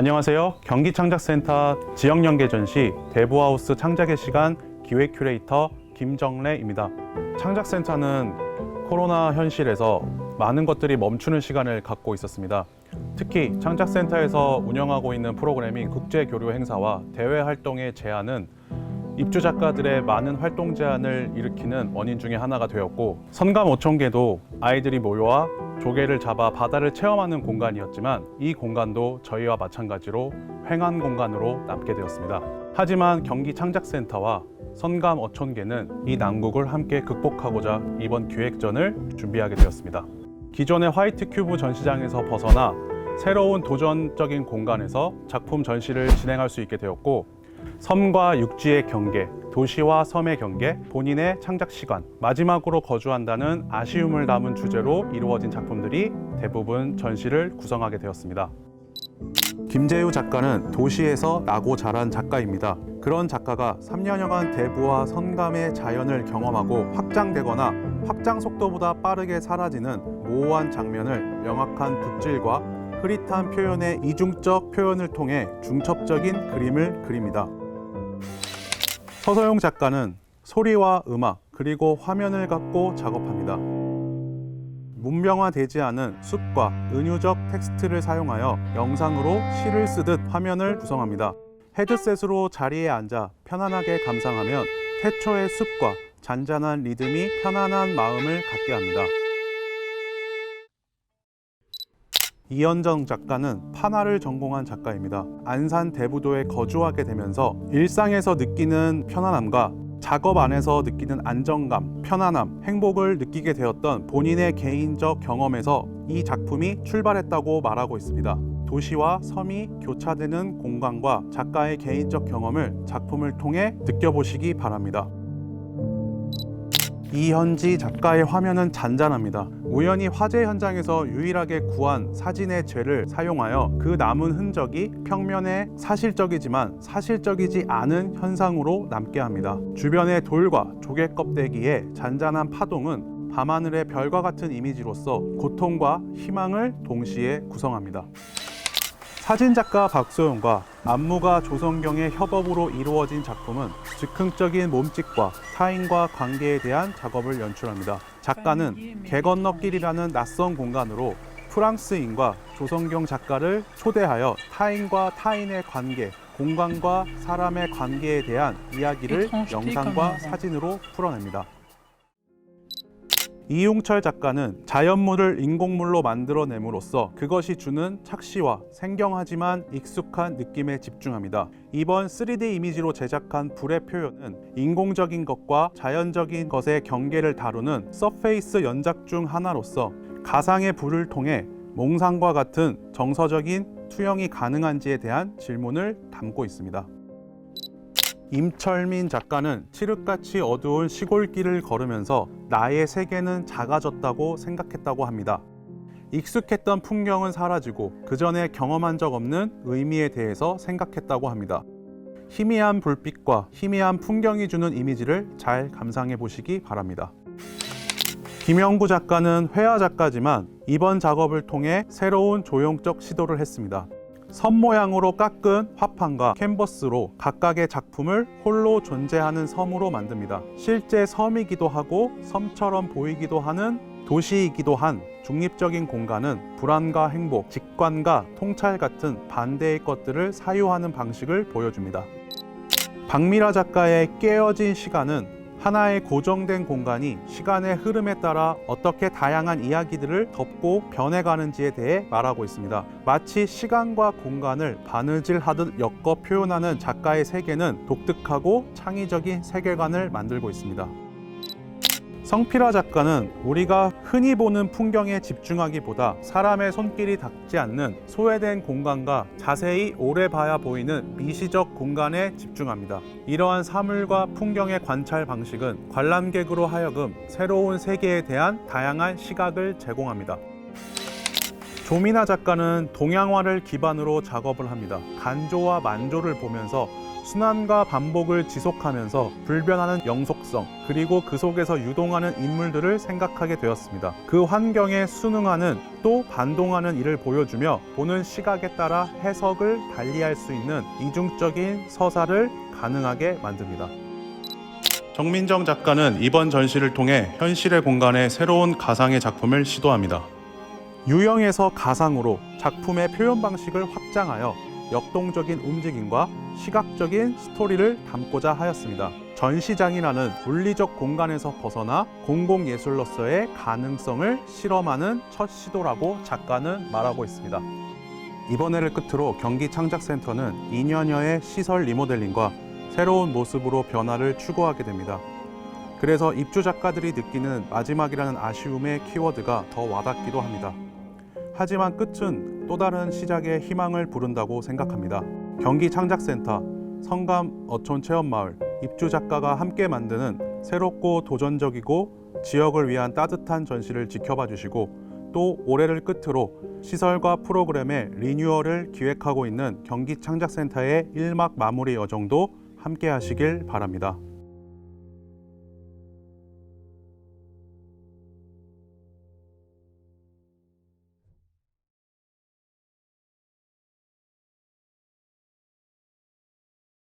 안녕하세요. 경기창작센터 지역연계 전시 대부하우스 창작의 시간 기획 큐레이터 김정래입니다. 창작센터는 코로나 현실에서 많은 것들이 멈추는 시간을 갖고 있었습니다. 특히 창작센터에서 운영하고 있는 프로그래밍 국제교류 행사와 대외 활동의 제한은 입주 작가들의 많은 활동 제한을 일으키는 원인 중에 하나가 되었고, 선감 5,000개도 아이들이 모여와 조개를 잡아 바다를 체험하는 공간이었지만 이 공간도 저희와 마찬가지로 횡한 공간으로 남게 되었습니다. 하지만 경기창작센터와 선감 5,000개는 이 난국을 함께 극복하고자 이번 기획전을 준비하게 되었습니다. 기존의 화이트 큐브 전시장에서 벗어나 새로운 도전적인 공간에서 작품 전시를 진행할 수 있게 되었고, 섬과 육지의 경계, 도시와 섬의 경계, 본인의 창작 시간, 마지막으로 거주한다는 아쉬움을 담은 주제로 이루어진 작품들이 대부분 전시를 구성하게 되었습니다. 김재우 작가는 도시에서 나고 자란 작가입니다. 그런 작가가 3년여간 대부와 선감의 자연을 경험하고 확장되거나 확장 속도보다 빠르게 사라지는 모호한 장면을 명확한 붓질과 흐릿한 표현의 이중적 표현을 통해 중첩적인 그림을 그립니다. 서서용 작가는 소리와 음악 그리고 화면을 갖고 작업합니다. 문명화되지 않은 숲과 은유적 텍스트를 사용하여 영상으로 시를 쓰듯 화면을 구성합니다. 헤드셋으로 자리에 앉아 편안하게 감상하면 태초의 숲과 잔잔한 리듬이 편안한 마음을 갖게 합니다. 이현정 작가는 판화를 전공한 작가입니다. 안산 대부도에 거주하게 되면서 일상에서 느끼는 편안함과 작업 안에서 느끼는 안정감, 편안함, 행복을 느끼게 되었던 본인의 개인적 경험에서 이 작품이 출발했다고 말하고 있습니다. 도시와 섬이 교차되는 공간과 작가의 개인적 경험을 작품을 통해 느껴보시기 바랍니다. 이현지 작가의 화면은 잔잔합니다. 우연히 화재 현장에서 유일하게 구한 사진의 젤을 사용하여 그 남은 흔적이 평면에 사실적이지만 사실적이지 않은 현상으로 남게 합니다. 주변의 돌과 조개 껍데기의 잔잔한 파동은 밤하늘의 별과 같은 이미지로서 고통과 희망을 동시에 구성합니다. 사진작가 박소영과 안무가 조성경의 협업으로 이루어진 작품은 즉흥적인 몸짓과 타인과 관계에 대한 작업을 연출합니다. 작가는 개 건너길이라는 낯선 공간으로 프랑스인과 조성경 작가를 초대하여 타인과 타인의 관계, 공간과 사람의 관계에 대한 이야기를 영상과 사진으로 풀어냅니다. 이용철 작가는 자연물을 인공물로 만들어냄으로써 그것이 주는 착시와 생경하지만 익숙한 느낌에 집중합니다. 이번 3D 이미지로 제작한 불의 표현은 인공적인 것과 자연적인 것의 경계를 다루는 서페이스 연작 중 하나로서 가상의 불을 통해 몽상과 같은 정서적인 투영이 가능한지에 대한 질문을 담고 있습니다. 임철민 작가는 칠흑같이 어두운 시골길을 걸으면서 나의 세계는 작아졌다고 생각했다고 합니다. 익숙했던 풍경은 사라지고 그전에 경험한 적 없는 의미에 대해서 생각했다고 합니다. 희미한 불빛과 희미한 풍경이 주는 이미지를 잘 감상해 보시기 바랍니다. 김영구 작가는 회화 작가지만 이번 작업을 통해 새로운 조형적 시도를 했습니다. 섬 모양으로 깎은 화판과 캔버스로 각각의 작품을 홀로 존재하는 섬으로 만듭니다. 실제 섬이기도 하고 섬처럼 보이기도 하는 도시이기도 한 중립적인 공간은 불안과 행복, 직관과 통찰 같은 반대의 것들을 사유하는 방식을 보여줍니다. 박미라 작가의 깨어진 시간은 하나의 고정된 공간이 시간의 흐름에 따라 어떻게 다양한 이야기들을 덮고 변해가는지에 대해 말하고 있습니다. 마치 시간과 공간을 바느질하듯 엮어 표현하는 작가의 세계는 독특하고 창의적인 세계관을 만들고 있습니다. 성필아 작가는 우리가 흔히 보는 풍경에 집중하기보다 사람의 손길이 닿지 않는 소외된 공간과 자세히 오래 봐야 보이는 미시적 공간에 집중합니다. 이러한 사물과 풍경의 관찰 방식은 관람객으로 하여금 새로운 세계에 대한 다양한 시각을 제공합니다. 조민아 작가는 동양화를 기반으로 작업을 합니다. 간조와 만조를 보면서 순환과 반복을 지속하면서 불변하는 영속성, 그리고 그 속에서 유동하는 인물들을 생각하게 되었습니다. 그 환경에 순응하는 또 반동하는 일을 보여주며 보는 시각에 따라 해석을 달리할 수 있는 이중적인 서사를 가능하게 만듭니다. 정민정 작가는 이번 전시를 통해 현실의 공간에 새로운 가상의 작품을 시도합니다. 유형에서 가상으로 작품의 표현 방식을 확장하여 역동적인 움직임과 시각적인 스토리를 담고자 하였습니다. 전시장이라는 물리적 공간에서 벗어나 공공예술로서의 가능성을 실험하는 첫 시도라고 작가는 말하고 있습니다. 이번 해를 끝으로 경기창작센터는 2년여의 시설 리모델링과 새로운 모습으로 변화를 추구하게 됩니다. 그래서 입주 작가들이 느끼는 마지막이라는 아쉬움의 키워드가 더 와닿기도 합니다. 하지만 끝은 또 다른 시작의 희망을 부른다고 생각합니다. 경기창작센터, 성감 어촌체험마을, 입주 작가가 함께 만드는 새롭고 도전적이고 지역을 위한 따뜻한 전시를 지켜봐 주시고 또 올해를 끝으로 시설과 프로그램의 리뉴얼을 기획하고 있는 경기창작센터의 1막 마무리 여정도 함께 하시길 바랍니다.